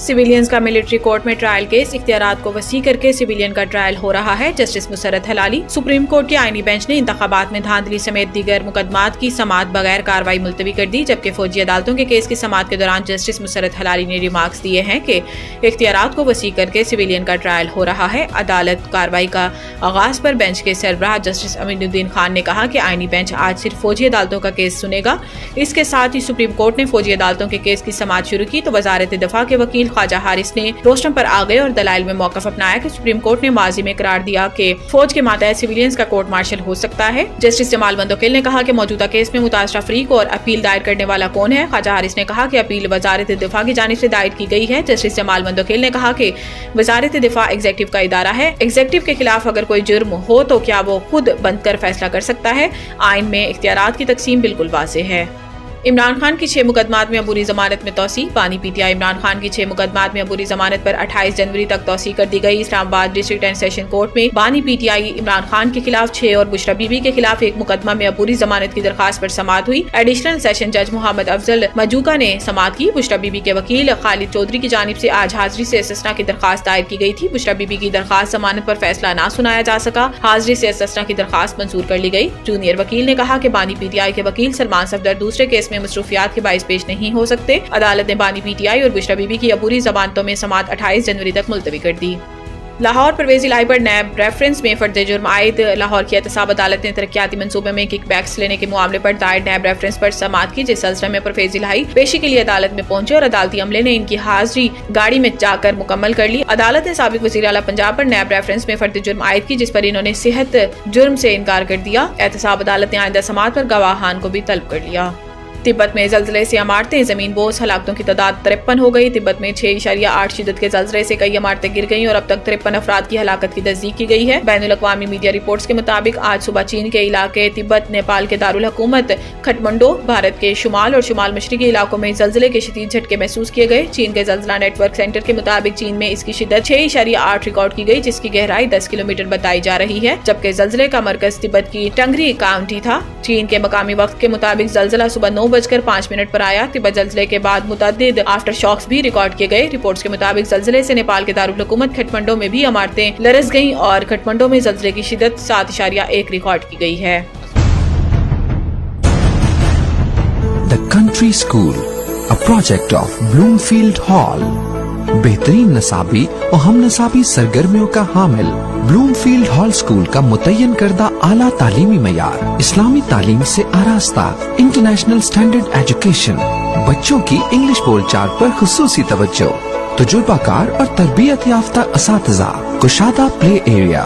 Civilians का military court में trial case, इख्तियारात को वसी करके सिविलियन का ट्रायल हो रहा है। जस्टिस मुसरत हलाली। सुप्रीम कोर्ट के आईनी बेंच ने इंतखाबात में धांधली समेत दीगर मुकदमात की समाअत बगैर कार्रवाई मुलतवी कर दी, जबकि फौजी अदालतों के केस की समाअत के दौरान जस्टिस मुसरत हलाली ने रिमार्क्स दिए हैं कि इख्तियारात को वसी करके सिविलियन का ट्रायल हो रहा है। अदालत कार्रवाई का आगाज पर बेंच के सरबराह जस्टिस अमीनुद्दीन खान ने कहा कि आईनी बेंच आज सिर्फ फौजी अदालतों का केस सुनेगा। इसके साथ ही सुप्रीम कोर्ट ने फौजी अदालतों के केस की समाअत शुरू की तो वजारत दिफा के वकील ख्वाजा हारिस ने रोस्टम पर आ गए और दलाइल में मौक़िफ़ अपनाया कि सुप्रीम कोर्ट ने माजी में करार दिया कि फौज के मातहत सिविलियंस का कोर्ट मार्शल हो सकता है। जस्टिस जमाल बंदोकिल ने कहा कि मौजूदा केस में मुतासरा फरीक और अपील दायर करने वाला कौन है। ख्वाजा हारिस ने कहा कि अपील वजारत दिफा की जानिब से दायर की गई है। जस्टिस जमाल बंदोकिल ने कहा कि वजारत दिफा एग्जीक्यूटिव का इदारा है, एग्जीक्यूटिव के खिलाफ अगर कोई जुर्म हो तो क्या वो खुद बंद कर फैसला कर सकता है। आइन में इख्तियारात की तकसीम बिल्कुल वाज़ेह है। इमरान खान की 6 मुकदमात में अबूरी जमानत में तौसी। बानी पीटीआई। इमरान खान की 6 मुकदमात में अबूरी जमानत पर 28 जनवरी तक तौसी कर दी गई। Islamabad district and session court में बानी पीटीआई इमरान खान के खिलाफ 6 और बुशरा बीबी के खिलाफ 1 मुकदमा में अबूरी जमानत की दरखास्त पर समाअत हुई। एडिशनल सेशन जज मोहम्मद अफजल मजूका ने समाअत की। बुशरा बीबी के वकील खालिद चौधरी की जानिब से आज हाजिरी से इस्तिस्ना की दरखास्त दायर की गई थी। बुशरा बीबी की दरखास्त जमानत पर फैसला न सुनाया जा सका। हाजिरी से इस्तिस्ना की दरखास्त मंजूर कर ली गई। जूनियर वकील ने कहा कि बानी पीटीआई के वकील सलमान सफदर दूसरे केस में मसरूफियात के पेश नहीं हो सकते। अदालत ने बानी पीटीआई और बुशरा बीबी की अबूरी जमानतों में समाअत 28 जनवरी तक मुलतवी कर दी। लाहौर परवेज़ इलाही पर नैब रेफरेंस में फर्द जुर्म आयद। लाहौर की एहतसाब अदालत ने तरक्याती मंसूबे में किक बैक्स लेने के मामले पर दायर नैब रेफरेंस पर समाअत की, जिस सिलसिले में परवेज़ इलाही पेशी के लिए अदालत में पहुंचे और अदालती अमले ने इनकी हाजिरी गाड़ी में जाकर मुकम्मल कर ली। अदालत ने साबिक वज़ीर आला पंजाब पर नैब रेफरेंस में फर्द जुर्म आयद की, जिस पर इन्होंने सेहत जुर्म से इनकार कर दिया। एहतसाब अदालत ने आइंदा समाअत पर गवाहान को भी तलब कर लिया। तिब्बत में जल्जले से इमारतें ज़मीन बोस, हलाकतों की तादाद 53 हो गई। तिब्बत में 6.8 शिद्दत के जल्जले से कई इमारतें गिर गईं और अब तक 53 अफराद की हलाकत की तस्दीक की गई है। बैनुल अक़वामी मीडिया रिपोर्ट्स के मुताबिक आज सुबह चीन के इलाके तिब्बत, नेपाल के दारुल हुकूमत खटमंडो, भारत के शुमाल और शुमाल मशरिकी इलाकों में जल्जले के शदीद झटके महसूस किए गए। चीन के जल्जला नेटवर्क सेंटर के मुताबिक चीन में इसकी शिद्दत 6.8 रिकॉर्ड की गई, जिसकी गहराई 10 किलोमीटर बताई जा रही है, जबकि जल्जले का मरकज तिब्बत की टंगरी काउंटी था। चीन के मकामी वक्त के मुताबिक जल्जला सुबह 9:05 पर आया। तिब्बत जल्जले के बाद मुतअद्दिद आफ्टर शॉक्स भी रिकॉर्ड किए गए। रिपोर्ट्स के मुताबिक जल्जले से नेपाल के दारुल हुकूमत खटमंडो में भी इमारतें लरज़ गईं और खटमंडो में जल्जले की शिद्दत 7.1 रिकॉर्ड की गई है। The Country School, a project of Bloomfield Hall, बेहतरीन नसाबी और हम नसाबी सरगर्मियों का हामिल ब्लूमफील्ड हॉल स्कूल का मुतय्यन करदा आला तालीमी मयार, इस्लामी तालीम से आरास्ता, इंटरनेशनल स्टैंडर्ड एजुकेशन, बच्चों की इंग्लिश बोलचाल पर खुसूसी तवज्जो, तजुर्बाकार और तरबियत याफ्ता असातिज़ा, कुशादा प्ले एरिया,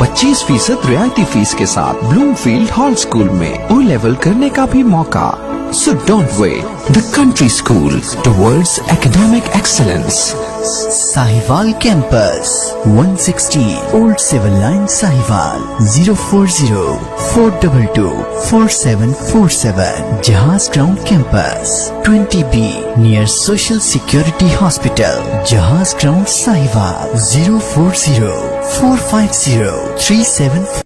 25% रियायती फीस के साथ ब्लूमफील्ड हॉल स्कूल में ओ लेवल करने का भी मौका। So don't wait. The Country School towards academic excellence. Sahiwal Campus, 160 Old Civil Line, Sahiwal, 040-422-4747. Jahaz Ground Campus, 20B, near Social Security Hospital. Jahaz Ground, Sahiwal, 040-450-37